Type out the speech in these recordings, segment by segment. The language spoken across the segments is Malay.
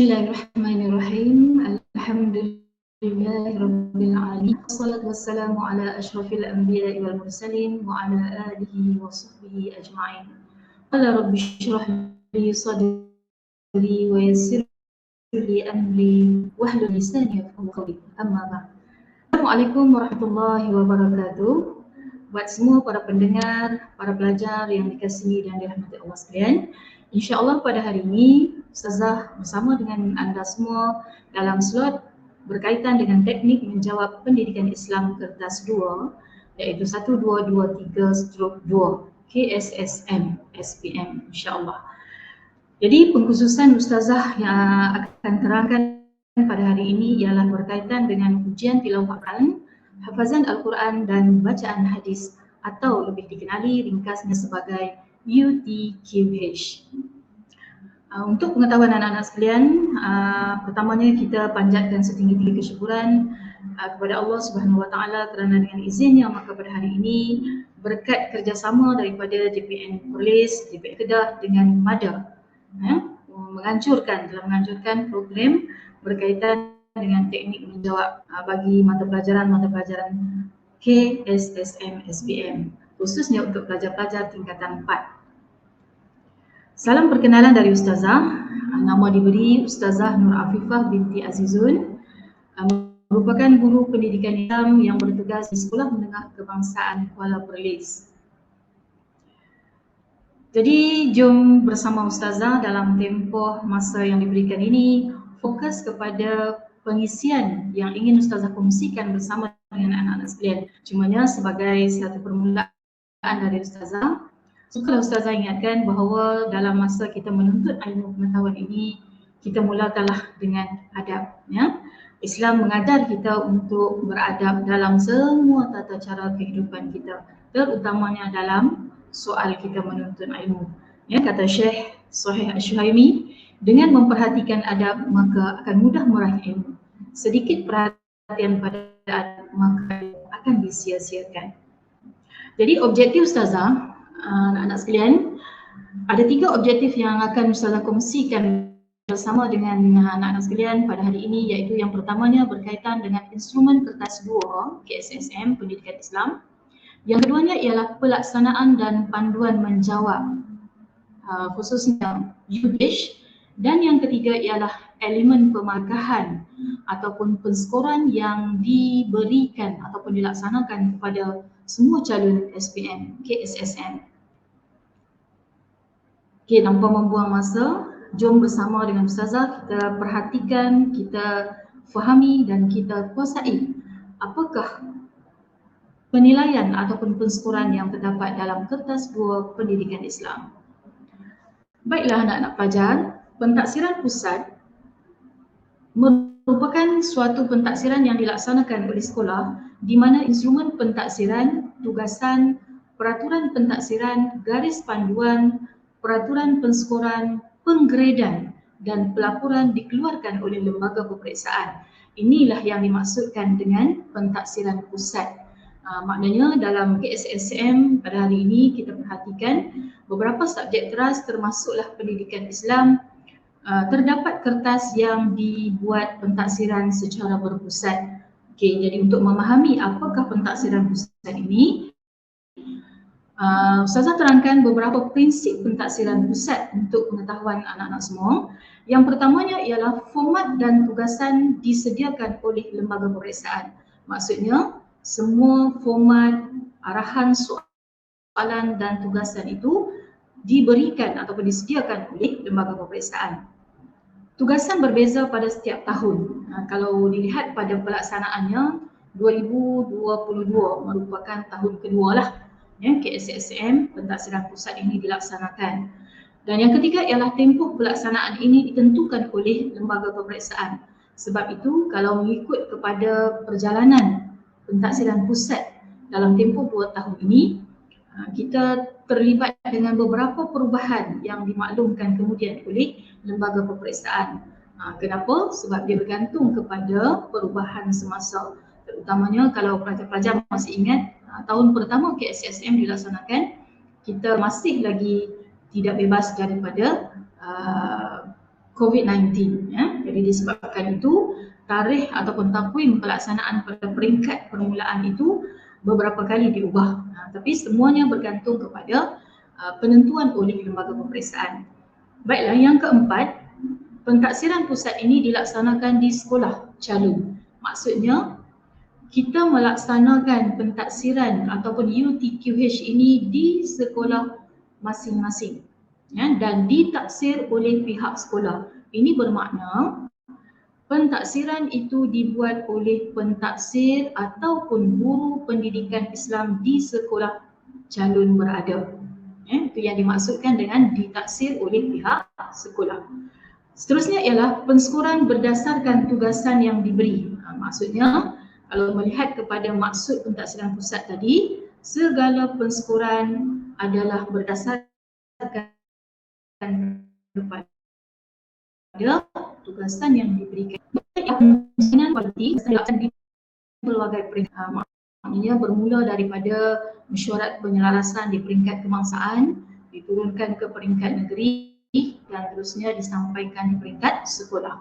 Bismillahirrahmanirrahim. Alhamdulillahirabbil alamin. Wassalatu wassalamu ala asyrafil anbiya'i wal mursalin wa ala alihi wa sahbihi ajma'in. Qala rabbi shrah li sadri wa yassir li amri wahlul lisani yafqahu qawli. Amma ba'd. Assalamualaikum warahmatullahi wabarakatuh. Buat semua para pendengar, para pelajar yang dikasihi dan dirahmati Allah sekalian, InsyaAllah pada hari ini Ustazah bersama dengan anda semua dalam slot berkaitan dengan teknik menjawab pendidikan Islam kertas 2 iaitu 1223/2 KSSM SPM insyaAllah. Jadi pengkhususan Ustazah yang akan terangkan pada hari ini ialah berkaitan dengan ujian tilawah Al-Quran, hafazan Al-Quran dan bacaan hadis atau lebih dikenali ringkasnya sebagai UTQH. Untuk pengetahuan anak-anak sekalian, pertamanya kita panjatkan setinggi-tinggi kesyukuran kepada Allah Subhanahu Wa Taala kerana dengan izinnya maka pada hari ini berkat kerjasama daripada JPN Perlis, JPN Kedah dengan MADA menganjurkan program berkaitan dengan teknik menjawab bagi mata pelajaran KSSM SPM khususnya untuk pelajar-pelajar tingkatan 4. Salam perkenalan dari Ustazah. Nama diberi Ustazah Nur Afifah binti Azizun, merupakan guru pendidikan Islam yang bertugas di Sekolah Menengah Kebangsaan Kuala Perlis. Jadi jom bersama Ustazah dalam tempoh masa yang diberikan ini fokus kepada pengisian yang ingin Ustazah kongsikan bersama dengan anak-anak sekalian. Cumanya sebagai satu permulaan dari Ustazah, sukalah Ustazah ingatkan bahawa dalam masa kita menuntut ilmu pengetahuan ini, kita mulakanlah dengan adab. Islam mengajar kita untuk beradab dalam semua tata cara kehidupan kita, terutamanya dalam soal kita menuntut ilmu. Kata Syekh Sahih Asy-Syuhaimi, dengan memperhatikan adab maka akan mudah meraih ilmu. Sedikit perhatian pada adab maka akan disia-siakan. Jadi objektif Ustazah, anak-anak sekalian, ada 3 objektif yang akan Ustazah kongsikan bersama dengan anak-anak sekalian pada hari ini, iaitu yang pertamanya berkaitan dengan instrumen kertas 2 KSSM Pendidikan Islam. Yang keduanya ialah pelaksanaan dan panduan menjawab khususnya UTQH, dan yang ketiga ialah elemen pemarkahan ataupun penskoran yang diberikan ataupun dilaksanakan kepada semua calon SPM KSSM. Okey, tanpa membuang masa, jom bersama dengan Ustazah kita perhatikan, kita fahami dan kita kuasai apakah penilaian ataupun penskoran yang terdapat dalam kertas 2 pendidikan Islam. Baiklah anak-anak pelajar, pentaksiran pusat merupakan suatu pentaksiran yang dilaksanakan oleh sekolah di mana instrumen pentaksiran, tugasan, peraturan pentaksiran, garis panduan, peraturan penskoran, penggradan dan pelaporan dikeluarkan oleh lembaga peperiksaan. Inilah yang dimaksudkan dengan pentaksiran pusat. Maknanya dalam KSSM pada hari ini kita perhatikan beberapa subjek teras termasuklah pendidikan Islam, terdapat kertas yang dibuat pentaksiran secara berpusat. Okey, jadi untuk memahami apakah pentaksiran pusat ini, Ustazah terangkan beberapa prinsip pentaksiran pusat untuk pengetahuan anak-anak semua. Yang pertamanya ialah format dan tugasan disediakan oleh lembaga peperiksaan. Maksudnya semua format, arahan soalan dan tugasan itu diberikan ataupun disediakan oleh lembaga peperiksaan. Tugasan berbeza pada setiap tahun. Kalau dilihat pada pelaksanaannya, 2022 merupakan tahun kedua lah KSSM pentaksiran pusat ini dilaksanakan. Dan yang ketiga ialah tempoh pelaksanaan ini ditentukan oleh lembaga peperiksaan. Sebab itu kalau mengikut kepada perjalanan pentaksiran pusat dalam tempoh 2 tahun ini, kita terlibat dengan beberapa perubahan yang dimaklumkan kemudian oleh lembaga peperiksaan. Kenapa? Sebab dia bergantung kepada perubahan semasa. Terutamanya kalau pelajar-pelajar masih ingat, tahun pertama KSSM dilaksanakan, kita masih lagi tidak bebas daripada COVID-19. Jadi disebabkan itu tarikh ataupun takwim pelaksanaan pada peringkat permulaan itu beberapa kali diubah. Tapi semuanya bergantung kepada penentuan oleh lembaga peperiksaan. Baiklah, yang keempat, pentaksiran pusat ini dilaksanakan di sekolah calon. Maksudnya kita melaksanakan pentaksiran ataupun UTQH ini di sekolah masing-masing, ya, dan ditaksir oleh pihak sekolah. Ini bermakna pentaksiran itu dibuat oleh pentaksir ataupun guru pendidikan Islam di sekolah calon berada. Itu yang dimaksudkan dengan ditaksir oleh pihak sekolah. Seterusnya ialah pensyukuran berdasarkan tugasan yang diberi. Maksudnya kalau melihat kepada maksud pentaksiran pusat tadi, segala pensyukuran adalah berdasarkan kepada tugasan yang diberikan. Penjelasan politik akan di berbagai peringkat. Maknanya bermula daripada mesyuarat penyelarasan di peringkat kebangsaan, diturunkan ke peringkat negeri dan terusnya disampaikan di peringkat sekolah.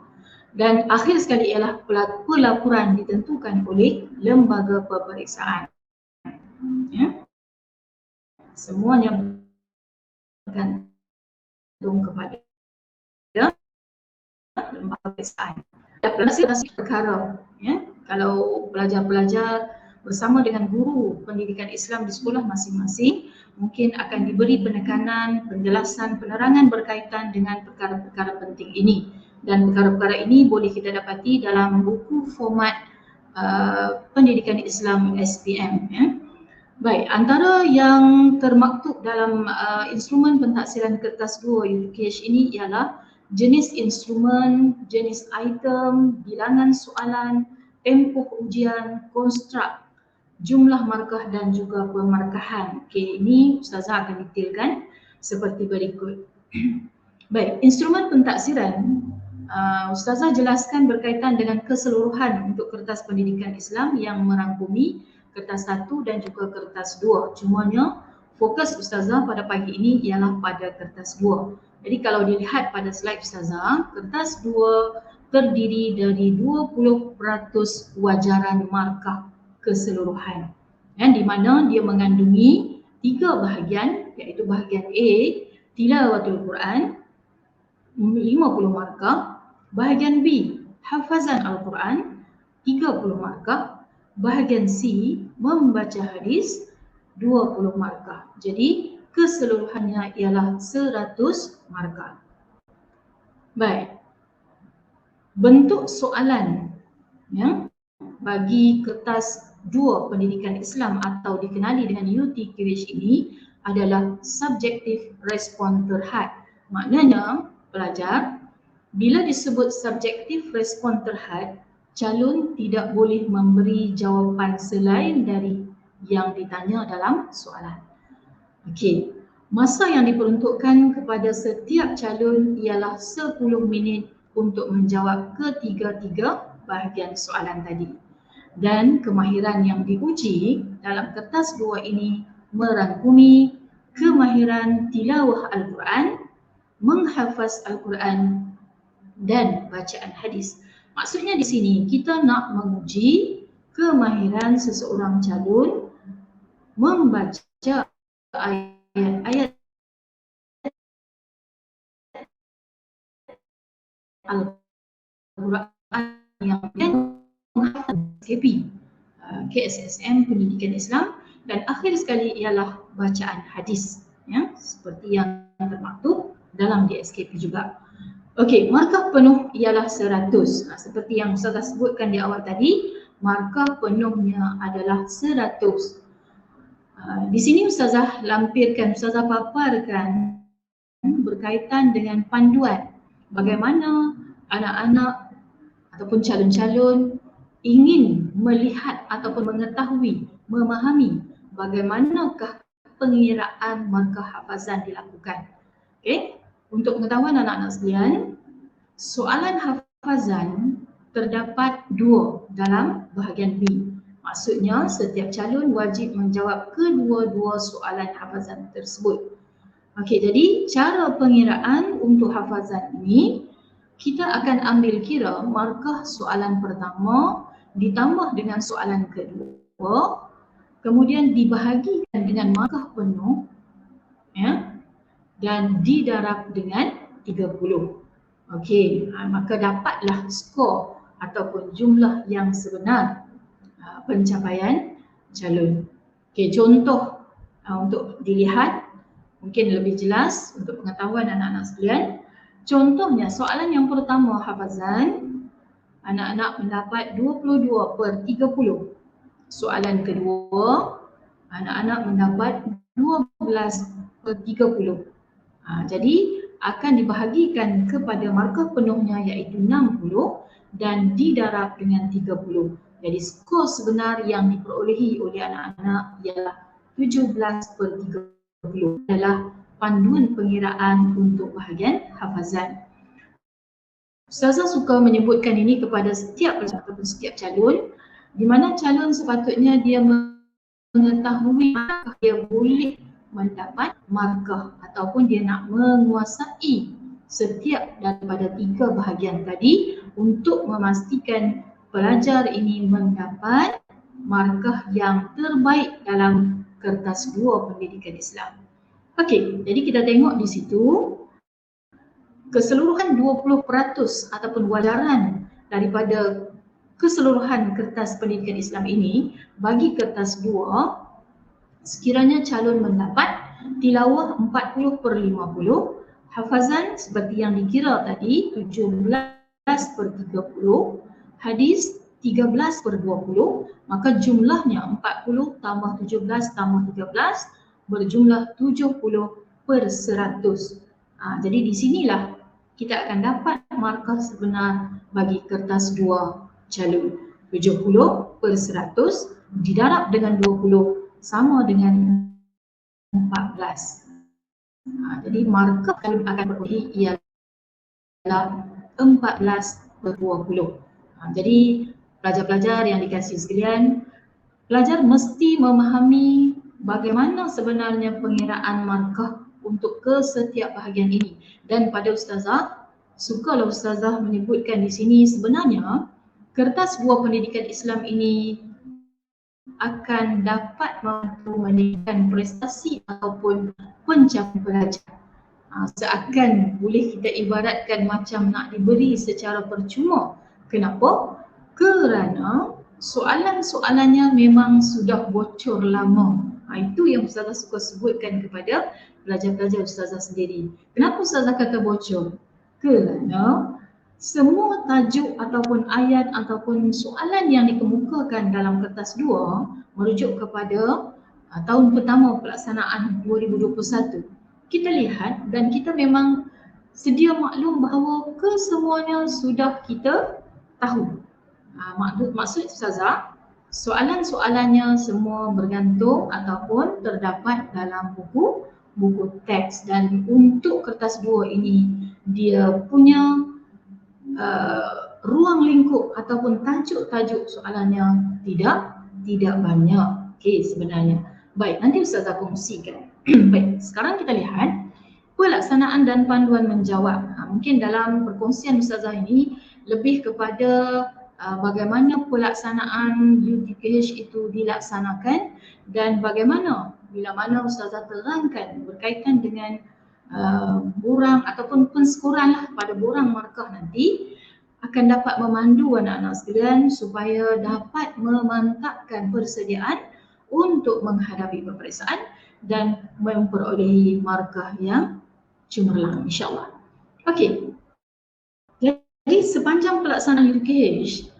Dan akhir sekali ialah pelaporan ditentukan oleh lembaga peperiksaan. Ya. Semuanya bergantung kepada lembaga peperiksaan. Hasil perkara, ya. Kalau pelajar-pelajar bersama dengan guru pendidikan Islam di sekolah masing-masing, mungkin akan diberi penekanan, penjelasan, penerangan berkaitan dengan perkara-perkara penting ini. Dan perkara-perkara ini boleh kita dapati dalam buku format pendidikan Islam SPM. Ya. Baik, antara yang termaktub dalam instrumen pentaksiran kertas 2 UTQH ini ialah jenis instrumen, jenis item, bilangan soalan, tempoh ujian, konstruk, jumlah markah dan juga pemarkahan. Okey, ini Ustazah akan detailkan seperti berikut. Baik, instrumen pentaksiran Ustazah jelaskan berkaitan dengan keseluruhan untuk kertas pendidikan Islam yang merangkumi kertas 1 dan juga kertas 2. Cumanya fokus Ustazah pada pagi ini ialah pada kertas 2. Jadi kalau dilihat pada slide Ustazah, kertas 2 terdiri dari 20% wajaran markah keseluruhan, di mana dia mengandungi 3 bahagian, iaitu bahagian A, tilawatul Quran, 50 markah, bahagian B, hafazan Al-Quran, 30 markah, bahagian C, membaca hadis, 20 markah. Jadi keseluruhannya ialah 100 markah. Baik. Bentuk soalan, ya, bagi kertas 2 pendidikan Islam atau dikenali dengan UTQH ini adalah subjektif respon terhad. Maknanya pelajar, bila disebut subjektif respon terhad, calon tidak boleh memberi jawapan selain dari yang ditanya dalam soalan. Okey, masa yang diperuntukkan kepada setiap calon ialah 10 minit untuk menjawab ketiga-tiga bahagian soalan tadi. Dan kemahiran yang diuji dalam kertas 2 ini merangkumi kemahiran tilawah Al-Quran, menghafaz Al-Quran dan bacaan hadis. Maksudnya di sini kita nak menguji kemahiran seseorang calon membaca ayat-ayat Al-Quran yang menghafaz KSSM Pendidikan Islam, dan akhir sekali ialah bacaan hadis, ya, seperti yang termaktub dalam DSKP juga. Okey, markah penuh ialah 100. Seperti yang Ustazah sebutkan di awal tadi, markah penuhnya adalah 100. Di sini Ustazah lampirkan, Ustazah paparkan berkaitan dengan panduan bagaimana anak-anak ataupun calon-calon ingin melihat ataupun mengetahui, memahami bagaimanakah pengiraan markah hafazan dilakukan. Okey, untuk pengetahuan anak-anak sekalian, soalan hafazan terdapat 2 dalam bahagian B. Maksudnya setiap calon wajib menjawab kedua-dua soalan hafazan tersebut. Okey, jadi cara pengiraan untuk hafazan ini kita akan ambil kira markah soalan pertama ditambah dengan soalan kedua, kemudian dibahagikan dengan markah penuh, ya, dan didarab dengan 30. Okey, maka dapatlah skor ataupun jumlah yang sebenar pencapaian calon. Okey, contoh untuk dilihat mungkin lebih jelas untuk pengetahuan anak-anak sekalian. Contohnya soalan yang pertama hafazan, anak-anak mendapat 22/30. Soalan kedua, anak-anak mendapat 12/30. Jadi akan dibahagikan kepada markah penuhnya iaitu 60 dan didarab dengan 30. Jadi skor sebenar yang diperolehi oleh anak-anak ialah 17/30 adalah panduan pengiraan untuk bahagian hafazan. Ustazah suka menyebutkan ini kepada setiap pelajar ataupun setiap calon, di mana calon sepatutnya dia mengetahui apakah dia boleh mendapat markah ataupun dia nak menguasai setiap daripada 3 bahagian tadi untuk memastikan pelajar ini mendapat markah yang terbaik dalam kertas 2 pendidikan Islam. Okey, jadi kita tengok di situ keseluruhan 20% ataupun wajaran daripada keseluruhan kertas pendidikan Islam ini bagi kertas 2, sekiranya calon mendapat tilawah 40/50, hafazan seperti yang dikira tadi 17/30, hadis 13/20, maka jumlahnya 40 tambah 17 tambah 13 berjumlah 70/100. Jadi di sinilah kita akan dapat markah sebenar bagi kertas 2 calon. 70/100 didarab dengan 20 sama dengan 14. Jadi markah calon akan berolehi ialah 14/20. Jadi pelajar-pelajar yang dikasihi sekalian, pelajar mesti memahami bagaimana sebenarnya pengiraan markah untuk ke setiap bahagian ini. Dan pada ustazah, sukalah ustazah menyebutkan di sini sebenarnya kertas 2 pendidikan Islam ini akan dapat membantu meningkatkan prestasi ataupun pencapaian pelajar. Seakan boleh kita ibaratkan macam nak diberi secara percuma. Kenapa? Kerana soalan-soalannya memang sudah bocor lama. Itu yang ustazah suka sebutkan kepada pelajar-pelajar ustazah sendiri. Kenapa ustazah kata bocor? Kerana semua tajuk ataupun ayat ataupun soalan yang dikemukakan dalam kertas 2 merujuk kepada tahun pertama pelaksanaan 2021. Kita lihat dan kita memang sedia maklum bahawa kesemuanya sudah kita tahu. Maksud ustazah, soalan-soalannya semua bergantung ataupun terdapat dalam buku teks, dan untuk kertas 2 ini dia punya ruang lingkup ataupun tajuk-tajuk soalannya tidak banyak. Okey, sebenarnya. Baik, nanti ustazah kongsikan. Baik, sekarang kita lihat pelaksanaan dan panduan menjawab. Mungkin dalam perkongsian ustazah ini lebih kepada bagaimana pelaksanaan UTKH itu dilaksanakan dan bagaimana bila mana ustazah terangkan berkaitan dengan borang ataupun penskoran lah pada borang markah nanti akan dapat memandu anak-anak sekalian supaya dapat memantapkan persediaan untuk menghadapi peperiksaan dan memperolehi markah yang cemerlang, insyaAllah. Okey. Jadi sepanjang pelaksanaan UTKH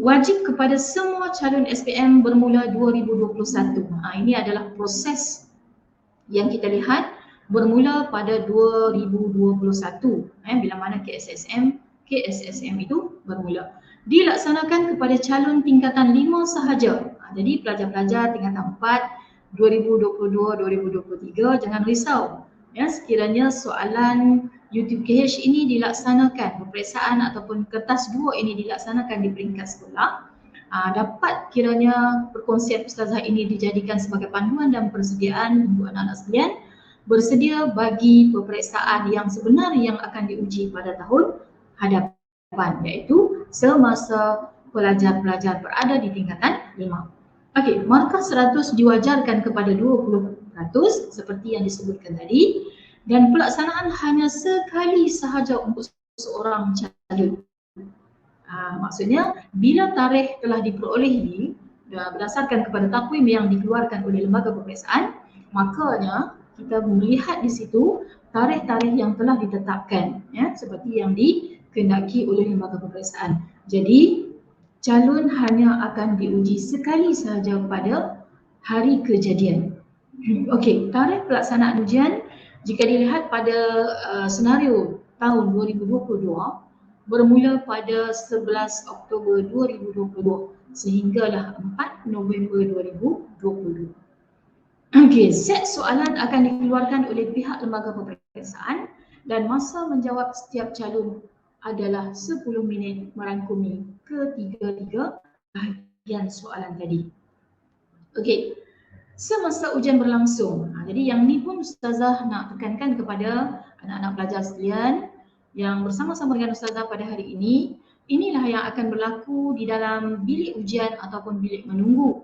wajib kepada semua calon SPM bermula 2021. Ini adalah proses yang kita lihat bermula pada 2021 bila mana KSSM itu bermula. Dilaksanakan kepada calon tingkatan 5 sahaja. Jadi pelajar-pelajar tingkatan 4 2022-2023 jangan risau. Sekiranya soalan UTKH ini dilaksanakan, peperiksaan ataupun kertas 2 ini dilaksanakan di peringkat sekolah, dapat kiranya perkongsian ustazah ini dijadikan sebagai panduan dan persediaan untuk anak-anak sekalian bersedia bagi peperiksaan yang sebenar yang akan diuji pada tahun hadapan, iaitu semasa pelajar-pelajar berada di tingkatan 5. Okey, markah 100 diwajarkan kepada 20% seperti yang disebutkan tadi, dan pelaksanaan hanya sekali sahaja untuk seorang calon. Maksudnya bila tarikh telah diperolehi berdasarkan kepada takwim yang dikeluarkan oleh lembaga peperiksaan, makanya kita melihat di situ tarikh-tarikh yang telah ditetapkan, ya, seperti yang dikehendaki oleh lembaga peperiksaan. Jadi calon hanya akan diuji sekali sahaja pada hari kejadian. Okey, tarikh pelaksanaan ujian jika dilihat pada senario tahun 2022 bermula pada 11 Oktober 2022 sehinggalah 4 November 2022. Okey, set soalan akan dikeluarkan oleh pihak lembaga peperiksaan dan masa menjawab setiap calon adalah 10 minit merangkumi ketiga-tiga bahagian soalan tadi. Okey, semasa ujian berlangsung, jadi yang ni pun Ustazah nak tekankan kepada anak-anak pelajar sekalian yang bersama-sama dengan Ustazah pada hari ini, inilah yang akan berlaku di dalam bilik ujian ataupun bilik menunggu,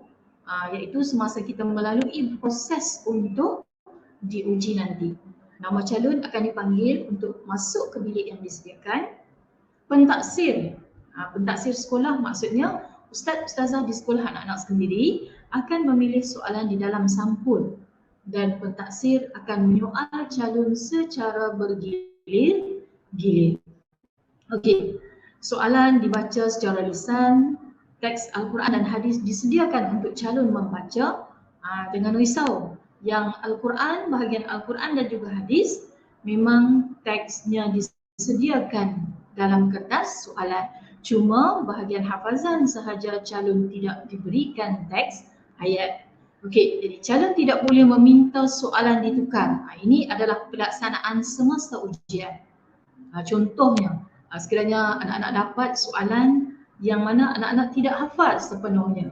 iaitu semasa kita melalui proses untuk diuji nanti. Nama calon akan dipanggil untuk masuk ke bilik yang disediakan. Pentaksir, pentaksir sekolah maksudnya Ustaz-Ustazah di sekolah anak-anak sendiri akan memilih soalan di dalam sampul dan pentaksir akan menyoal calon secara bergilir-gilir. Okey, soalan dibaca secara lisan, teks Al-Quran dan hadis disediakan untuk calon membaca. Jangan risau, yang Al-Quran, bahagian Al-Quran dan juga hadis memang teksnya disediakan dalam kertas soalan. Cuma bahagian hafazan sahaja calon tidak diberikan teks ayat. Okey, jadi calon tidak boleh meminta soalan ditukar. Ini adalah pelaksanaan semasa ujian. Contohnya, sekiranya anak-anak dapat soalan yang mana anak-anak tidak hafal sepenuhnya.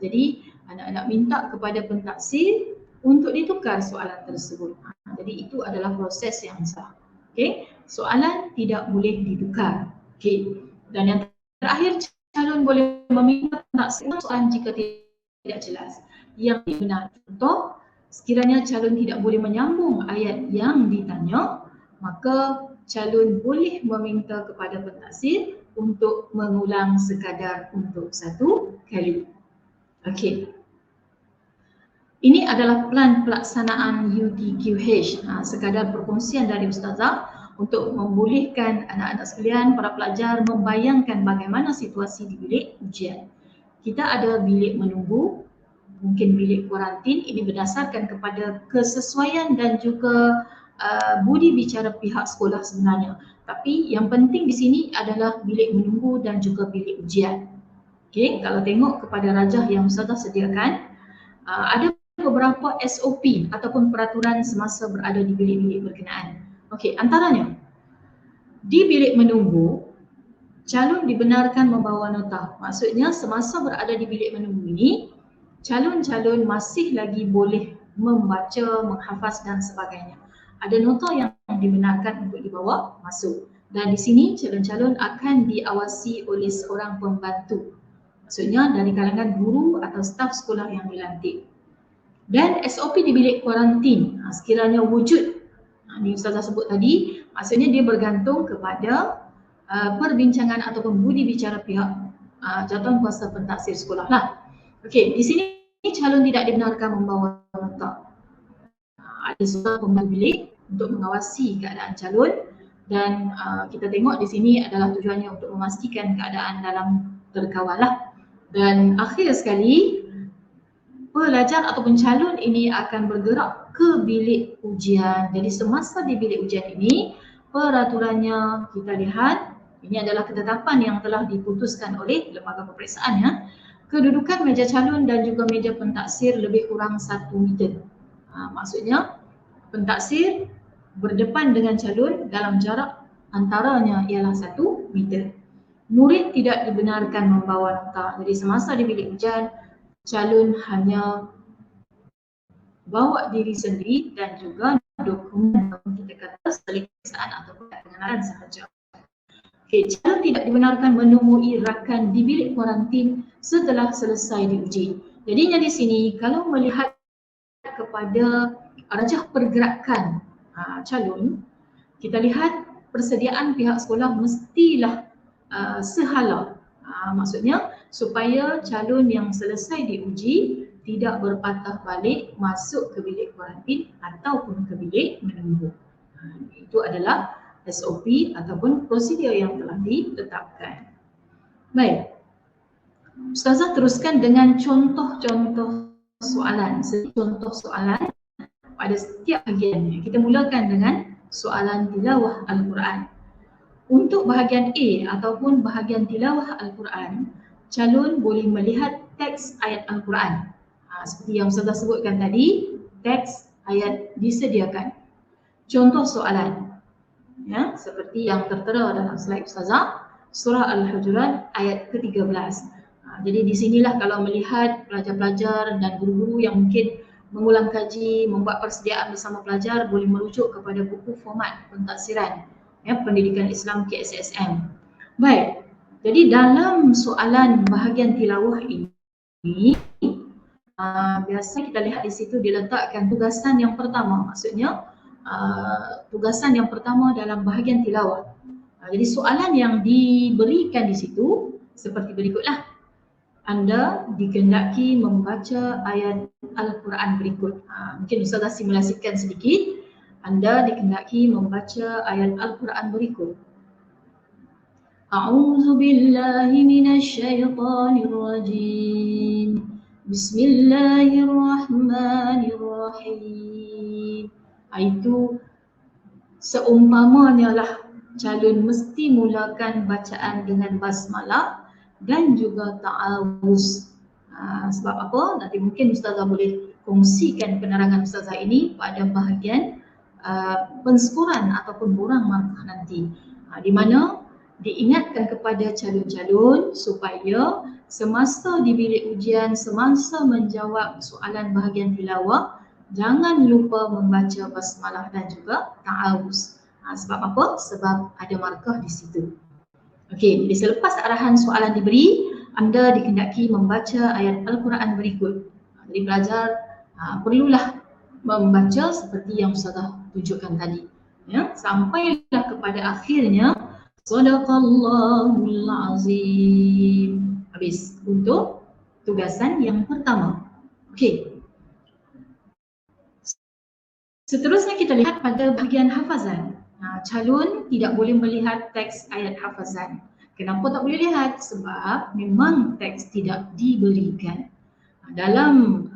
Jadi anak-anak minta kepada pentaksir untuk ditukar soalan tersebut. Jadi itu adalah proses yang sah. Okey, soalan tidak boleh ditukar. Okey. Dan yang terakhir, calon boleh meminta pentaksir soalan jika tidak jelas. Yang benar, contoh, sekiranya calon tidak boleh menyambung ayat yang ditanya, maka calon boleh meminta kepada pentaksir untuk mengulang sekadar untuk satu kali. Okey. Ini adalah plan pelaksanaan UTQH, sekadar perkongsian dari Ustazah untuk membolehkan anak-anak sekalian, para pelajar membayangkan bagaimana situasi di bilik ujian. Kita ada bilik menunggu, mungkin bilik kuarantin, ini berdasarkan kepada kesesuaian dan juga budi bicara pihak sekolah sebenarnya. Tapi yang penting di sini adalah bilik menunggu dan juga bilik ujian. Okey, kalau tengok kepada rajah yang Ustazah sediakan, ada beberapa SOP ataupun peraturan semasa berada di bilik-bilik berkenaan. Okey, antaranya di bilik menunggu, calon dibenarkan membawa nota. Maksudnya semasa berada di bilik menunggu ini, calon-calon masih lagi boleh membaca, menghafaz dan sebagainya. Ada nota yang dibenarkan untuk dibawa masuk. Dan di sini calon-calon akan diawasi oleh seorang pembantu. Maksudnya dari kalangan guru atau staf sekolah yang dilantik. Dan SOP di bilik kuarantin, sekiranya wujud, ini Ustazah sebut tadi, maksudnya dia bergantung kepada perbincangan ataupun budi bicara pihak jawatankuasa pentaksir sekolah lah. Okey, di sini calon tidak dibenarkan membawa nota. Ada seorang pembantu bilik untuk mengawasi keadaan calon dan kita tengok di sini adalah tujuannya untuk memastikan keadaan dalam terkawal lah. Dan akhir sekali, pelajar ataupun calon ini akan bergerak ke bilik ujian. Jadi semasa di bilik ujian ini, peraturannya kita lihat, ini adalah ketetapan yang telah diputuskan oleh lembaga peperiksaan ya. Kedudukan meja calon dan juga meja pentaksir lebih kurang 1 meter. Maksudnya pentaksir berdepan dengan calon dalam jarak antaranya ialah 1 meter. Murid tidak dibenarkan membawa nota. Jadi semasa di bilik ujian, calon hanya bawa diri sendiri dan juga dokumen kita kata peliksaan ataupun pengenalan sahaja. Okay, calon tidak dibenarkan menemui rakan di bilik kuarantin setelah selesai diuji. Jadinya di sini kalau melihat kepada rajah pergerakan calon, kita lihat persediaan pihak sekolah mestilah sehala. Maksudnya supaya calon yang selesai diuji tidak berpatah balik masuk ke bilik kuarantin ataupun ke bilik menunggu. Itu adalah SOP ataupun prosedur yang telah ditetapkan. Baik, Ustazah teruskan dengan contoh-contoh soalan. Contoh soalan pada setiap bahagian. Kita mulakan dengan soalan tilawah Al-Quran. Untuk bahagian A ataupun bahagian tilawah Al-Quran, calon boleh melihat teks ayat Al-Quran. Seperti yang Ustazah sebutkan tadi, teks ayat disediakan. Contoh soalan, ya, seperti yang tertera dalam slide Ustazah, surah Al-Hujurat ayat ke-13. Jadi di sinilah kalau melihat pelajar-pelajar dan guru-guru yang mungkin mengulang kaji, membuat persediaan bersama pelajar, boleh merujuk kepada buku format pentafsiran, ya, Pendidikan Islam KSSM. Baik, jadi dalam soalan bahagian tilawah ini, biasa kita lihat di situ diletakkan tugasan yang pertama, maksudnya tugasan yang pertama dalam bahagian tilawah. Jadi soalan yang diberikan di situ seperti berikutlah. Anda dikehendaki membaca ayat Al-Quran berikut. Mungkin Ustazah simulasikan sedikit. Anda dikehendaki membaca ayat Al-Quran berikut. A'udzu billahi minasyaitonir rajim. Bismillahirrahmanirrahim. Itu seumpamanya lah calon mesti mulakan bacaan dengan basmalah dan juga ta'awuz. Sebab apa? Nanti mungkin Ustazah boleh kongsikan penerangan Ustazah ini pada bahagian pensyukuran ataupun borang markah nanti. Di mana diingatkan kepada calon-calon supaya semasa di bilik ujian, semasa menjawab soalan bahagian tilawah, jangan lupa membaca basmalah dan juga ta'awuz. Sebab apa? Sebab ada markah di situ. Okey, jadi selepas arahan soalan diberi, anda dikehendaki membaca ayat Al-Quran berikut. Jadi pelajar perlulah membaca seperti yang Ustazah tunjukkan tadi. Ya, sampailah kepada akhirnya Sadaqallahul Azim. Habis untuk tugasan yang pertama. Okey. Seterusnya kita lihat pada bahagian hafazan. Calon tidak boleh melihat teks ayat hafazan. Kenapa tak boleh lihat? Sebab memang teks tidak diberikan. Dalam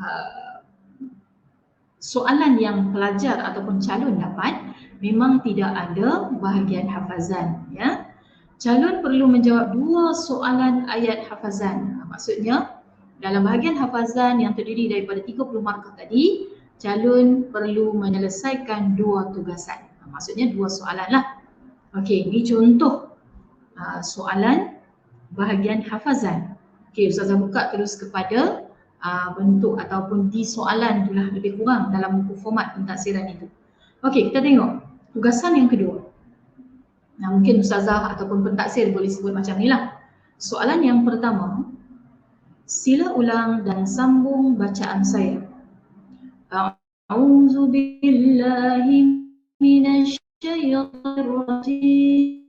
soalan yang pelajar ataupun calon dapat, memang tidak ada bahagian hafazan. Ya. Calon perlu menjawab 2 soalan ayat hafazan. Maksudnya dalam bahagian hafazan yang terdiri daripada 30 markah tadi, calon perlu menyelesaikan 2 tugasan. Maksudnya 2 soalan lah. Okey, ini contoh soalan bahagian hafazan. Okey, Ustazah buka terus kepada bentuk ataupun di soalan itulah lebih kurang dalam buku format pentafsiran itu. Okey, kita tengok tugasan yang kedua. Mungkin Ustazah ataupun pentafsir boleh sebut macam ni lah. Soalan yang pertama, sila ulang dan sambung bacaan saya. A'udzu billahi minasyaitonir rajim.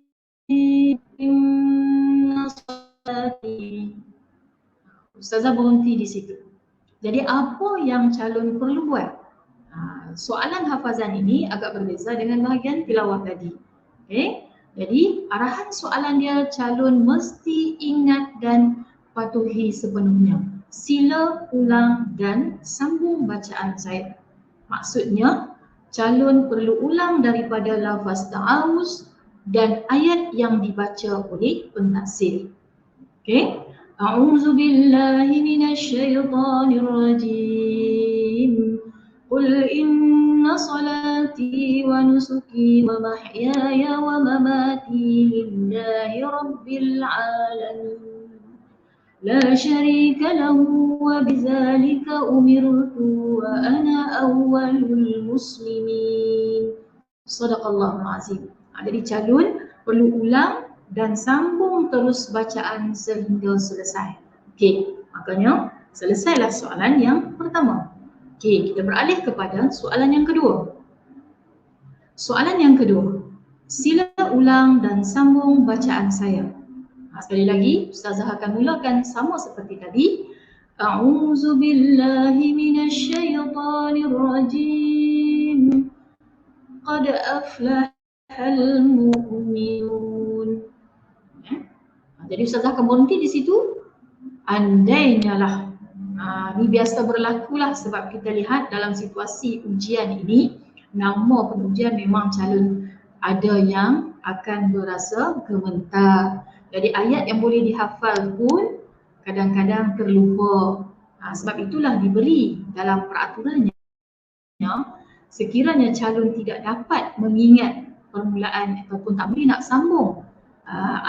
Inna salati. Ustazah berhenti di situ. Jadi apa yang calon perlu buat? Soalan hafazan ini agak berbeza dengan bahagian tilawah tadi. Okay? Jadi arahan soalan dia, calon mesti ingat dan patuhi sepenuhnya. Sila ulang dan sambung bacaan saya. Maksudnya calon perlu ulang daripada lafaz ta'awuz dan ayat yang dibaca oleh pentafsir. Okey. A'udzu billahi minasyaitonir rajim. Qul inna salati wa nusuki wa mahyaya wa mamati lillahi rabbil alamin. La syarika lahu wa bidzalika umirtu wa ana awwalul muslimin. Sadaqallahul azim. Jadi calon perlu ulang dan sambung terus bacaan sehingga selesai. Okey, makanya selesailah soalan yang pertama. Okey, kita beralih kepada soalan yang kedua. Soalan yang kedua, sila ulang dan sambung bacaan saya. Sekali lagi, Ustazah akan mulakan sama seperti tadi. A'udzu billahi minasyaitonir rajim. Qad aflahal mu'minun. Jadi Ustazah akan berhenti di situ. Andainya lah. Ini biasa berlakulah sebab kita lihat dalam situasi ujian ini, nama pengujian memang calon ada yang akan berasa gemetar. Jadi ayat yang boleh dihafal pun kadang-kadang terlupa. Sebab itulah diberi dalam peraturannya, sekiranya calon tidak dapat mengingat permulaan ataupun tak boleh nak sambung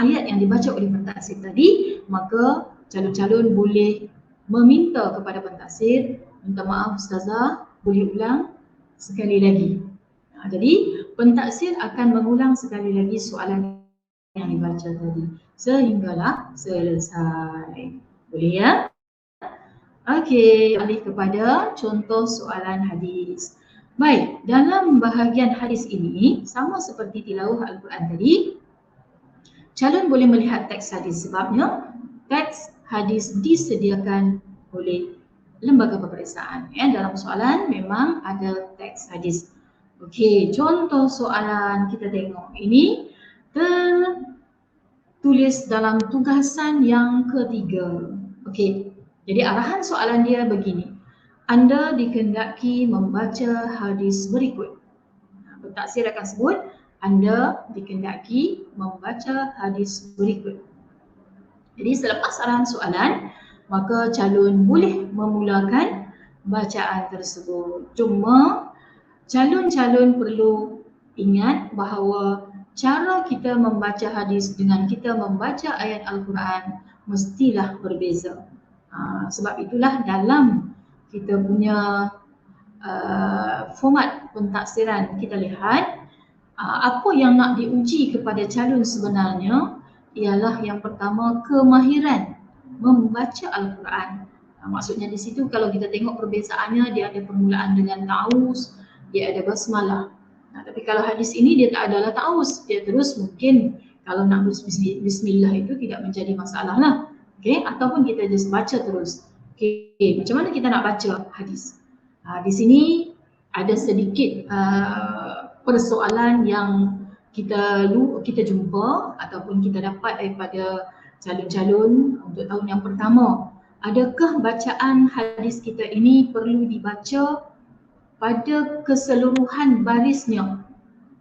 ayat yang dibaca oleh pentaksir tadi, maka calon-calon boleh meminta kepada pentaksir, minta maaf Ustazah, boleh ulang sekali lagi. Jadi pentaksir akan mengulang sekali lagi soalan yang dibaca tadi sehinggalah selesai. Boleh ya? Okey, alih kepada contoh soalan hadis. Baik, dalam bahagian hadis ini sama seperti tilawah Al-Quran tadi, calon boleh melihat teks hadis sebabnya teks hadis disediakan oleh lembaga peperiksaan. Dalam soalan memang ada teks hadis. Okey, contoh soalan kita tengok ini tertulis dalam tugasan yang ketiga. Okey, jadi arahan soalan dia begini. Anda dikehendaki membaca hadis berikut. Pentaksir akan sebut, anda dikehendaki membaca hadis berikut. Jadi selepas arahan soalan, maka calon boleh memulakan bacaan tersebut. Cuma calon-calon perlu ingat bahawa cara kita membaca hadis dengan kita membaca ayat Al-Quran mestilah berbeza. Sebab itulah dalam kita punya format pentaksiran kita lihat apa yang nak diuji kepada calon sebenarnya ialah yang pertama kemahiran membaca Al-Quran. Maksudnya di situ kalau kita tengok perbezaannya, dia ada permulaan dengan ta'awuz, dia ada basmalah. Tapi kalau hadis ini dia tak adalah ta'awuz, dia terus mungkin kalau nak bismillah itu tidak menjadi masalah lah. Okay? Ataupun kita just baca terus. Okay. Macam mana kita nak baca hadis? Di sini ada sedikit persoalan yang kita jumpa ataupun kita dapat daripada calon-calon untuk tahun yang pertama. Adakah bacaan hadis kita ini perlu dibaca pada keseluruhan barisnya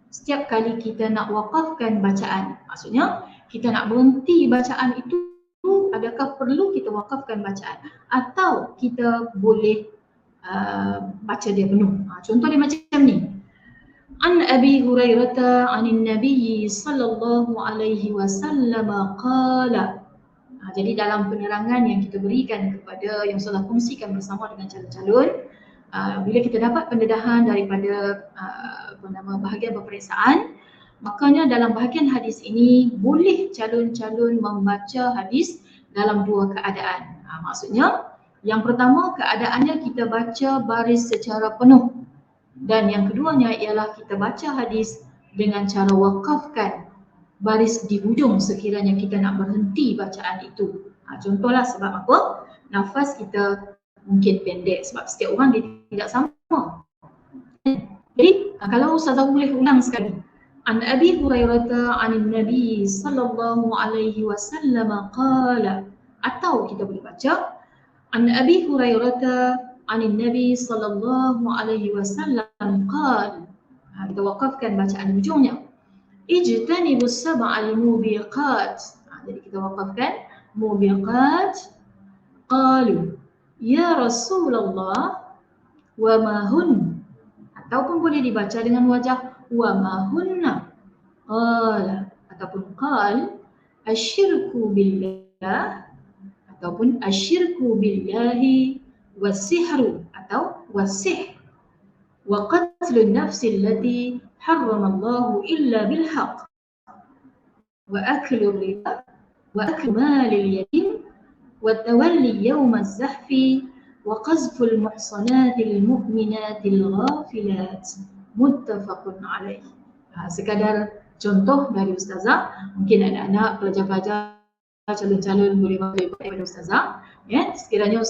setiap kali kita nak wakafkan bacaan? Maksudnya kita nak berhenti bacaan itu, adakah perlu kita wakafkan bacaan atau kita boleh baca dia penuh? Contoh dia macam ni. An Abi Hurairah anin Nabi sallallahu alaihi wasallam qala. Jadi dalam penerangan yang kita berikan kepada yang Ustazah kongsikan bersama dengan calon-calon, bila kita dapat pendedahan daripada bahagian peperiksaan, makanya dalam bahagian hadis ini boleh calon-calon membaca hadis dalam dua keadaan. Maksudnya yang pertama keadaannya kita baca baris secara penuh, dan yang keduanya ialah kita baca hadis dengan cara wakafkan baris di hujung sekiranya kita nak berhenti bacaan itu. Contohlah sebab apa? Nafas kita mungkin pendek sebab setiap orang dia tidak sama. Jadi kalau Ustazah boleh ulang sekali. An Abi Hurairah anin Nabi sallallahu alaihi wasallam qala, atau kita boleh baca An Abi Hurairah anin Nabi sallallahu alaihi wasallam qala. Kita wakafkan bacaan hujungnya. Ijtanibus sab'al mubiqat. Jadi kita wakafkan mubiqat. Qalu ya Rasulullah wa ma hun. Ataupun boleh dibaca dengan wajah wa ma hunna. Qala ataupun qal asyirku billah ataupun asyirku billahi wasihru atau wasih wa qatlun nafsi allati harramallahu illa bilhaq wa aklu riba wa aklu malil yatim wa tawalli yawmaz zahfi wa qazful muhsanatil mu'minatil ghafilat muttafaqun alaih. Sekadar contoh dari Ustazah, mungkin anak-anak pelajar-pelajar calon-calon boleh lebih baik pada Ustazah, ya, sekiranya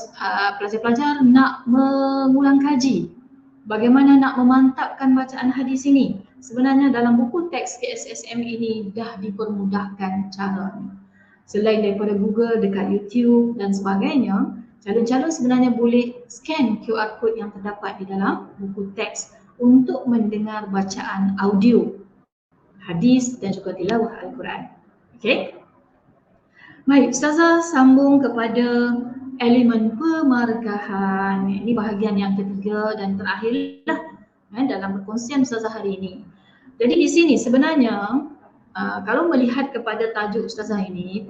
pelajar-pelajar nak mengulang kaji bagaimana nak memantapkan bacaan hadis ini. Sebenarnya dalam buku teks KSSM ini dah dipermudahkan caranya. Selain daripada Google, dekat YouTube dan sebagainya, calon-calon sebenarnya boleh scan QR code yang terdapat di dalam buku teks untuk mendengar bacaan audio hadis dan juga tilawah Al-Quran. Okey? Baik, Ustazah sambung kepada elemen pemargahan. Ini bahagian yang ketiga dan terakhirlah dalam perkongsian Ustazah hari ini. Jadi di sini sebenarnya kalau melihat kepada tajuk Ustazah ini,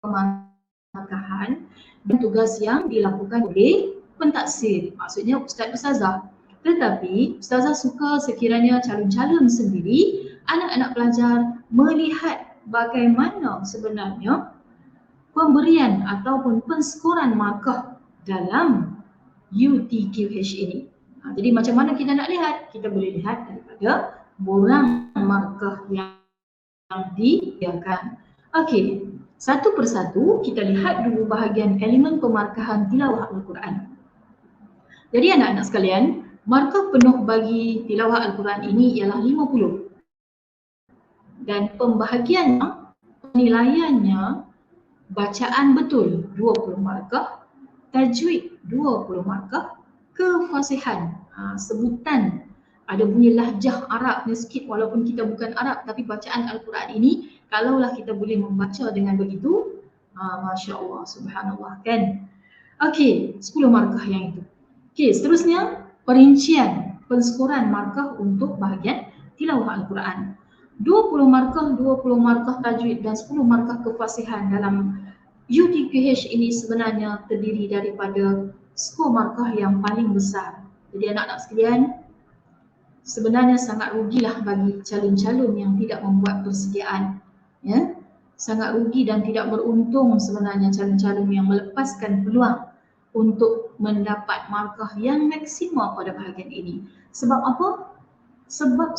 pemargahan dan tugas yang dilakukan oleh pentaksir, maksudnya Ustaz-Ustazah. Tetapi Ustazah suka sekiranya calon-calon sendiri, anak-anak pelajar melihat bagaimana sebenarnya pemberian ataupun penskoran markah dalam UTQH ini. Jadi macam mana kita nak lihat? Kita boleh lihat daripada borang markah yang disediakan. Okey, satu persatu kita lihat dulu bahagian elemen pemarkahan tilawah Al-Quran. Jadi anak-anak sekalian, markah penuh bagi tilawah Al-Quran ini ialah 50. Dan pembahagiannya, penilaiannya, bacaan betul 20 markah, tajwid 20 markah, kefasihan, sebutan ada bunyi lahjah Arabnya sikit walaupun kita bukan Arab, tapi bacaan Al-Quran ini kalaulah kita boleh membaca dengan begitu, Masya Allah, Subhanallah kan. Okey, 10 markah yang itu. Okey, seterusnya perincian penskoran markah untuk bahagian tilawah Al-Quran. 20 markah tajwid dan 10 markah kefasihan dalam UTQH ini sebenarnya terdiri daripada skor markah yang paling besar. Jadi anak-anak sekalian, sebenarnya sangat rugilah bagi calon-calon yang tidak membuat persediaan, ya. Sangat rugi dan tidak beruntung sebenarnya calon-calon yang melepaskan peluang untuk mendapat markah yang maksima pada bahagian ini. Sebab apa? Sebab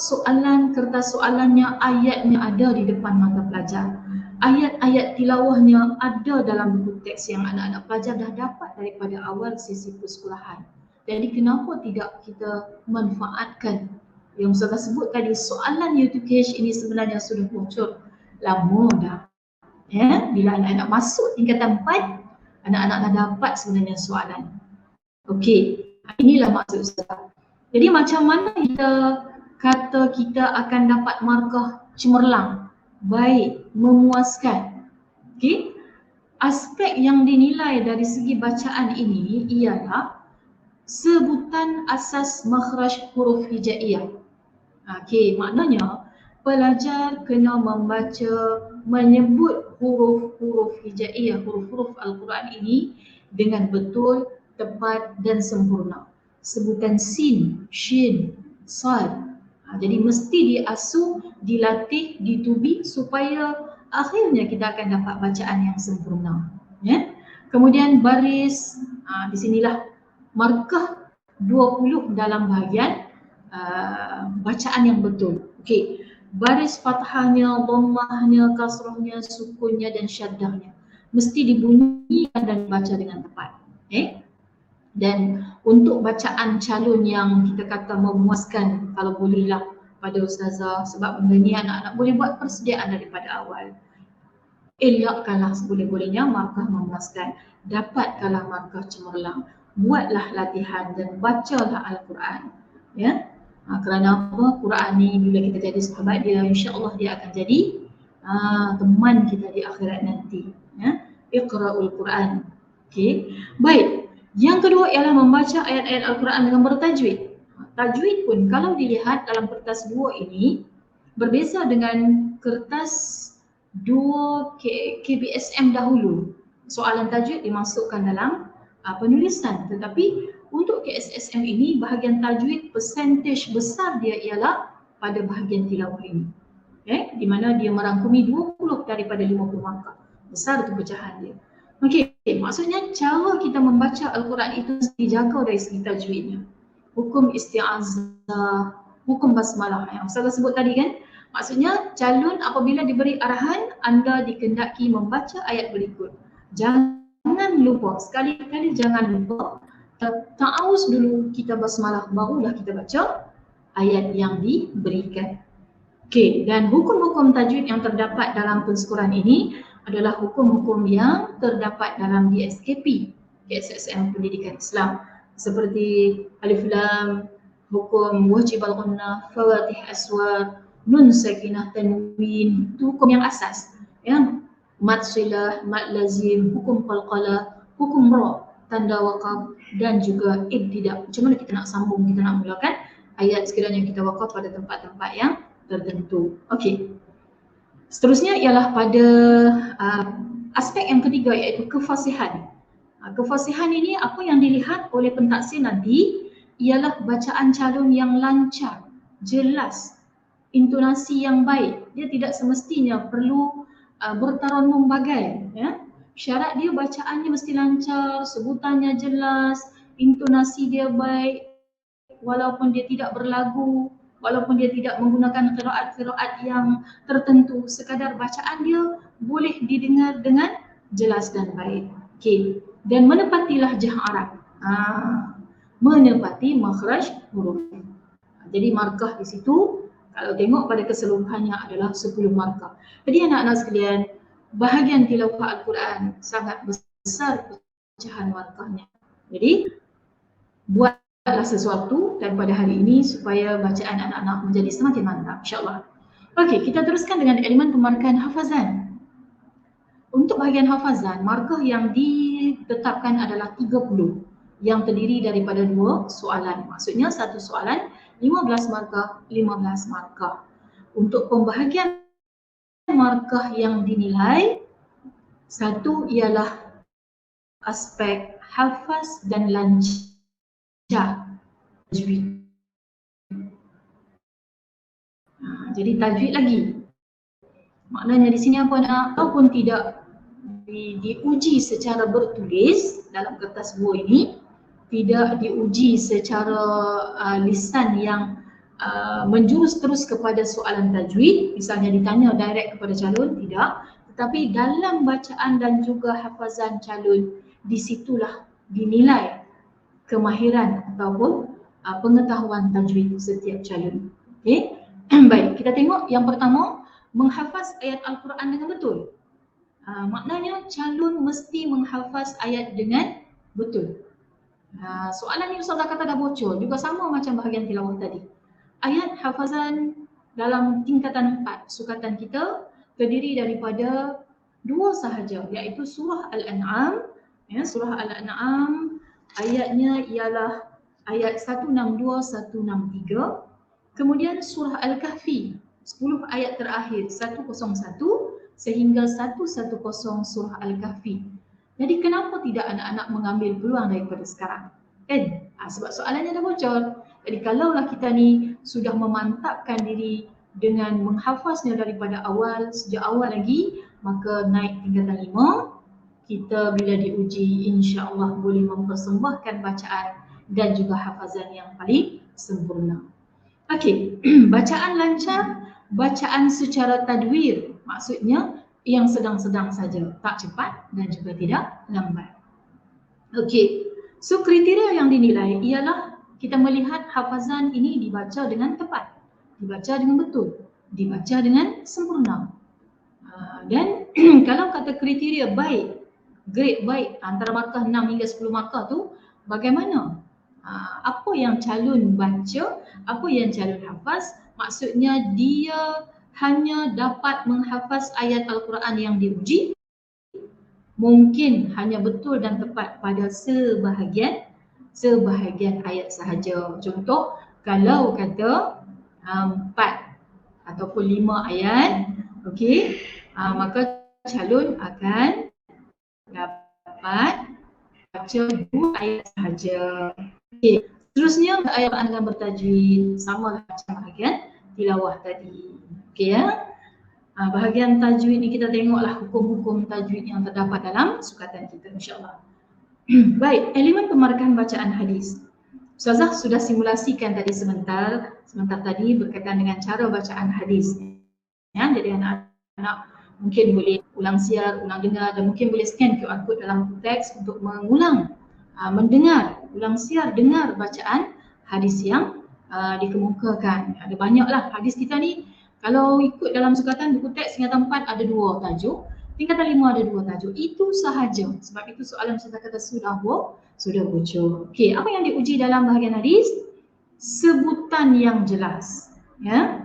kertas soalannya, ayatnya ada di depan mata pelajar. Ayat-ayat tilawahnya ada dalam buku teks yang anak-anak pelajar dah dapat daripada awal sesi persekolahan. Jadi kenapa tidak kita manfaatkan? Yang Ustazah sebut tadi, soalan UTQH ini sebenarnya sudah bocor lama dah. Ya, bila anak-anak masuk tingkatan 4, anak-anak dah dapat sebenarnya soalan. Okey, inilah maksud Ustazah. Jadi macam mana kita kata kita akan dapat markah cemerlang, baik, memuaskan. Okey, aspek yang dinilai dari segi bacaan ini ialah sebutan asas makhraj huruf hijaiyah. Okey, maknanya pelajar kena membaca, menyebut huruf-huruf hijaiyah, huruf-huruf Al-Quran ini dengan betul, tepat dan sempurna. Sebutan sin, shin, sad. Jadi mesti diasuh, dilatih, ditubi supaya akhirnya kita akan dapat bacaan yang sempurna. Ya? Kemudian baris, di sinilah markah 20 dalam bahagian bacaan yang betul. Okey, baris fathahnya, dhammahnya, kasrahnya, sukunnya dan syaddahnya mesti dibunyikan dan dibaca dengan tepat. Okay? Dan untuk bacaan calon yang kita kata memuaskan, kalau bolehlah pada Ustazah, sebab benda ni anak-anak boleh buat persediaan daripada awal. Elakkanlah seboleh-bolehnya markah memuaskan, dapatkanlah markah cemerlang, buatlah latihan dan bacalah Al-Quran. Ya, kerana apa? Quran ni bila kita jadi sahabat dia, insya-Allah dia akan jadi teman kita di akhirat nanti. Ya, Iqra'ul Quran. Okey, baik. Yang kedua ialah membaca ayat-ayat Al-Quran dengan bertajwid. Tajwid pun kalau dilihat dalam kertas 2 ini berbeza dengan kertas 2 KBSM dahulu. Soalan tajwid dimasukkan dalam penulisan, tetapi untuk KSSM ini bahagian tajwid percentage besar dia ialah pada bahagian tilawah ini. di mana dia merangkumi 20 daripada 50 markah. Besar tu pecahan dia. Okey, maksudnya cara kita membaca Al-Quran itu dijaga dari segi tajwidnya. Hukum isti'azah, hukum basmalah yang Ustazah sebut tadi kan. Maksudnya calon apabila diberi arahan, anda dikehendaki membaca ayat berikut. Jangan lupa, sekali-kali jangan lupa ta'awuz dulu, kita basmalah, barulah kita baca ayat yang diberikan. Okey, dan hukum-hukum tajwid yang terdapat dalam pensyukuran ini adalah hukum-hukum yang terdapat dalam DSKP, KSSM Pendidikan Islam, seperti Alif Lam, hukum wajib al-ghunnah, fawatih aswar, nun sakinah tanwin, itu hukum yang asas. Ya, mad silah, mad lazim, hukum qalqalah, hukum ra, tanda waqaf dan juga ibtidah. Macam mana kita nak sambung, kita nak mulakan ayat sekiranya kita waqaf pada tempat-tempat yang tertentu. Okey. Seterusnya ialah pada aspek yang ketiga iaitu kefasihan. Kefasihan ini apa yang dilihat oleh pentaksir nanti ialah bacaan calon yang lancar, jelas, intonasi yang baik. Dia tidak semestinya perlu bertarannum bagai, ya. Syarat dia bacaannya mesti lancar, sebutannya jelas, intonasi dia baik, walaupun dia tidak berlagu, walaupun dia tidak menggunakan qiraat-qiraat yang tertentu, sekadar bacaan dia boleh didengar dengan jelas dan baik. Okey, dan menepati lahjah Arab. Menepati makhraj huruf. Jadi markah di situ kalau tengok pada keseluruhannya adalah 10 markah. Jadi anak-anak sekalian, bahagian tilawah Al-Quran sangat besar pecahan markahnya. Jadi buatlah sesuatu daripada hari ini supaya bacaan anak-anak menjadi semakin mantap, insyaAllah. Okey, kita teruskan dengan elemen pemarkaan hafazan. Untuk bahagian hafazan, markah yang ditetapkan adalah 30 yang terdiri daripada 2 soalan. Maksudnya satu soalan 15 markah, 15 markah. Untuk pembahagian markah yang dinilai, satu ialah aspek hafaz dan lancar tajwid. Jadi tajwid lagi. Maknanya di sini apa nak? Walaupun tidak diuji secara bertulis dalam kertas buah ini, tidak diuji secara lisan yang menjurus terus kepada soalan tajwid, misalnya ditanya direct kepada calon, tidak. Tetapi dalam bacaan dan juga hafazan calon, disitulah dinilai kemahiran ataupun pengetahuan tajwid setiap calon. Okey. Baik, kita tengok yang pertama, menghafaz ayat Al-Quran dengan betul. Maknanya calon mesti menghafaz ayat dengan betul. Soalan ni Ustazah kata dah bocor, juga sama macam bahagian tilawah tadi. Ayat hafazan dalam tingkatan 4 sukatan kita terdiri daripada 2 sahaja, iaitu surah Al-An'am. Ya, surah Al-An'am ayatnya ialah ayat 162, 163. Kemudian surah Al-Kahfi, 10 ayat terakhir, 101 sehingga 110 surah Al-Kahfi. Jadi kenapa tidak anak-anak mengambil peluang daripada sekarang? Kan? Sebab soalannya dah bocor. Jadi kalaulah kita ni sudah memantapkan diri dengan menghafaznya daripada awal, sejak awal lagi, maka naik tingkatan 5, kita bila diuji insya-Allah boleh mempersembahkan bacaan dan juga hafazan yang paling sempurna. Okey, bacaan lancar, bacaan secara tadwir, maksudnya yang sedang-sedang saja, tak cepat dan juga tidak lambat. Okey, so kriteria yang dinilai ialah kita melihat hafazan ini dibaca dengan tepat, dibaca dengan betul, dibaca dengan sempurna. Dan kalau kata kriteria baik, grade baik antara markah 6 hingga 10 markah tu, bagaimana? Apa yang calon baca, apa yang calon hafaz, maksudnya dia hanya dapat menghafaz ayat Al-Quran yang diuji, mungkin hanya betul dan tepat pada sebahagian ayat sahaja. Contoh, kalau kata 4 ataupun 5 ayat, okey, maka calon akan dapat baca 2 ayat sahaja. Okay. Seterusnya ayat Al-Quran dengan bertajwid, sama macam bahagian tilawah tadi. Okey ya. Bahagian tajwid ni kita tengoklah hukum-hukum tajwid yang terdapat dalam sukatan kita, insya-Allah. Baik, elemen pemarkahan bacaan hadis. Ustazah sudah simulasikan tadi sebentar tadi berkaitan dengan cara bacaan hadis. Ya, jadi anak-anak mungkin boleh ulang siar, ulang dengar dan mungkin boleh scan QR code dalam teks untuk mengulang, mendengar, ulang siar, dengar bacaan hadis yang dikemukakan. Ada banyaklah hadis kita ni. Kalau ikut dalam sukatan buku teks tingkatan 4 ada 2 tajuk, tingkatan 5 ada 2 tajuk. Itu sahaja. Sebab itu soalan saya kata sudah bocor. Okey, apa yang diuji dalam bahagian hadis? Sebutan yang jelas, ya.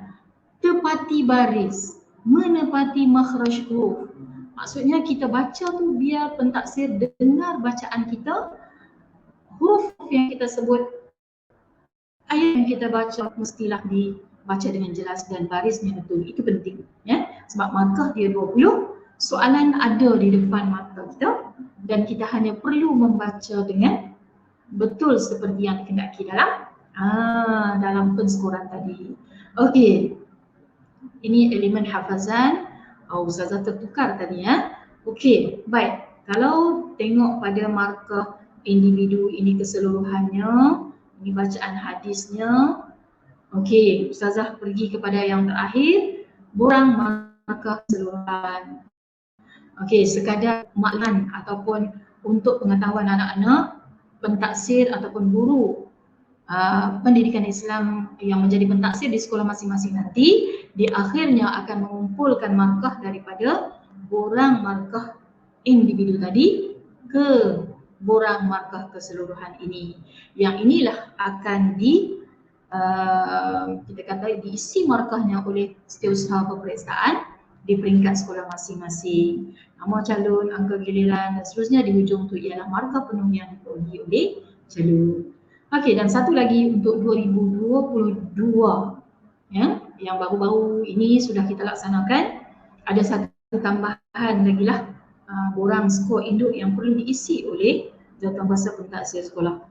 Tepati baris, menepati makhraj huruf. Maksudnya kita baca tu biar pentaksir dengar bacaan kita, huruf yang kita sebut, ayat yang kita baca mestilah dibaca dengan jelas dan barisnya betul. Itu penting, ya. Sebab markah dia 20, soalan ada di depan mata kita dan kita hanya perlu membaca dengan betul seperti yang dikehendaki dalam penskoran tadi. Okey. Ini elemen hafazan. Ustazah tertukar tadi, ya. Okey, baik. Kalau tengok pada markah individu ini keseluruhannya, ini bacaan hadisnya. Okey, Ustazah pergi kepada yang terakhir, borang markah keseluruhan. Okey, sekadar makluman ataupun untuk pengetahuan anak-anak, pentaksir ataupun guru pendidikan Islam yang menjadi pentaksir di sekolah masing-masing nanti, di akhirnya akan mengumpulkan markah daripada borang markah individu tadi ke borang markah keseluruhan ini. Yang inilah akan kita kata diisi markahnya oleh setiausaha peperiksaan di peringkat sekolah masing-masing. Nama calon, angka giliran dan seterusnya di hujung tu ialah markah penuh yang diperolehi oleh calon. Okey, dan satu lagi untuk 2022, ya, yang baru-baru ini sudah kita laksanakan. Ada satu tambahan lagi lah, borang skor induk yang perlu diisi oleh jawatankuasa pentaksir sekolah.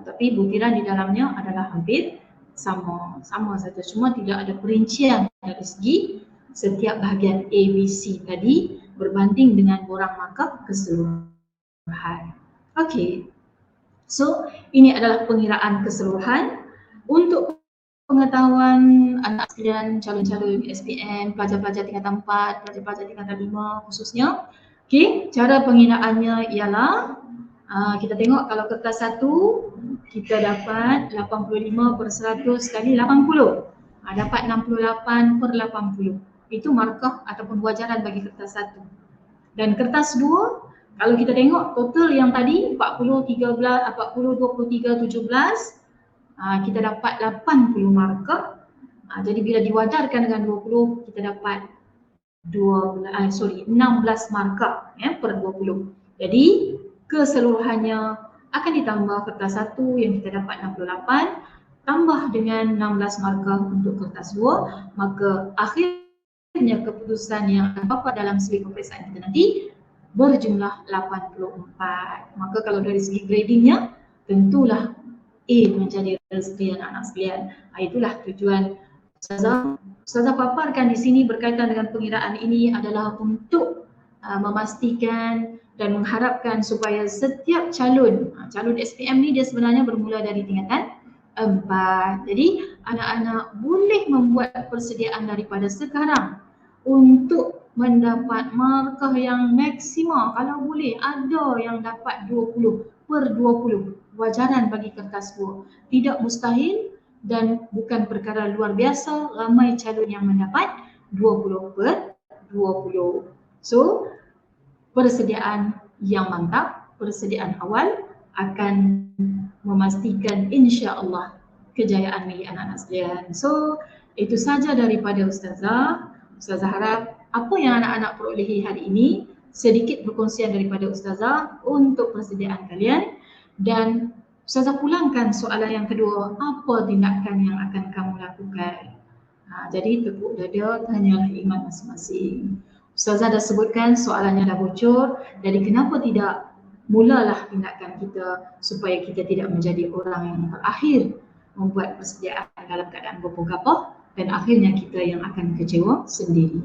Tapi butiran di dalamnya adalah hampir sama saja, cuma tidak ada perincian dari segi setiap bahagian ABC tadi berbanding dengan borang markah keseluruhan. Okey. So, ini adalah pengiraan keseluruhan untuk pengetahuan anak sekalian, calon-calon SPM, pelajar-pelajar tingkatan 4, pelajar-pelajar tingkatan 5 khususnya. Okey, cara pengiraannya ialah kita tengok kalau kertas 1 kita dapat 85/100 kali 80. Dapat 68/80. Itu markah ataupun wajaran bagi kertas 1. Dan kertas 2 kalau kita tengok total yang tadi 40, 23, 17, kita dapat 80 markah. Jadi bila diwajarkan dengan 20, kita dapat 16 markah, ya, per 20. Jadi keseluruhannya akan ditambah kertas 1 yang kita dapat 68 tambah dengan 16 markah untuk kertas 2, maka akhirnya keputusan yang dapat dalam suri peperiksaan kita nanti berjumlah 84. Maka kalau dari segi gradingnya, tentulah A menjadi rezeki anak-anak sekalian. Itulah tujuan Ustazah paparkan di sini berkaitan dengan pengiraan ini adalah untuk memastikan dan mengharapkan supaya setiap calon SPM ni dia sebenarnya bermula dari tingkatan 4. Jadi anak-anak boleh membuat persediaan daripada sekarang untuk mendapat markah yang maksimal. Kalau boleh ada yang dapat 20/20 wajaran bagi kertas 2. Tidak mustahil dan bukan perkara luar biasa ramai calon yang mendapat 20/20. So, persediaan yang mantap, persediaan awal akan memastikan insya-Allah kejayaan milik anak-anak sekalian. So, itu saja daripada Ustazah. Ustazah harap apa yang anak-anak perolehi hari ini sedikit perkongsian daripada Ustazah untuk persediaan kalian, dan Ustazah pulangkan soalan yang kedua, apa tindakan yang akan kamu lakukan? Jadi tepuk dada, tanyalah iman masing-masing. Ustazah dah sebutkan soalannya dah bocor, jadi kenapa tidak mulalah tindakan kita supaya kita tidak menjadi orang yang terakhir membuat persediaan dalam keadaan berpegapah dan akhirnya kita yang akan kecewa sendiri.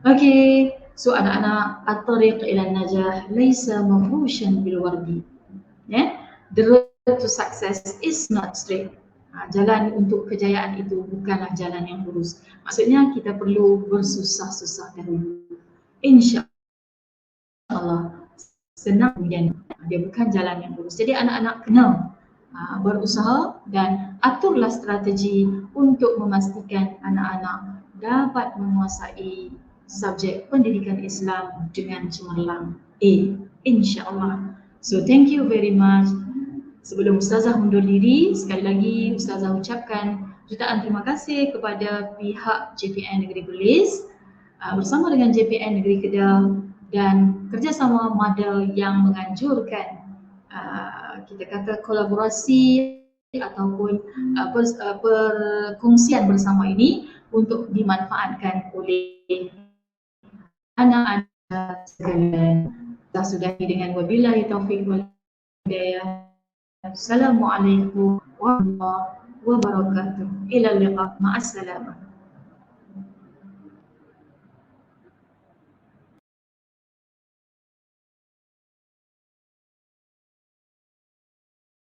Okay, so anak-anak, at-tariq ila najah laysa mafrushan bil wardi. Yeah? The road to success is not straight. Jalan untuk kejayaan itu bukanlah jalan yang lurus. Maksudnya kita perlu bersusah-susah dahulu. Insya Allah senang kemudian dia bukan jalan yang lurus. Jadi anak-anak kena berusaha dan aturlah strategi untuk memastikan anak-anak dapat menguasai subjek pendidikan Islam dengan cemerlang. InsyaAllah. So thank you very much. Sebelum Ustazah undur diri, sekali lagi Ustazah ucapkan jutaan terima kasih kepada pihak JPN Negeri Perlis bersama dengan JPN Negeri Kedah dan kerjasama MADA yang menganjurkan kita kata kolaborasi ataupun perkongsian bersama ini untuk dimanfaatkan oleh anak-anak sekalian. Kita sudahi dengan wabillahi taufiq wal hidayah. Assalamualaikum warahmatullahi wabarakatuh. Ila liqa. Ma'assalamah.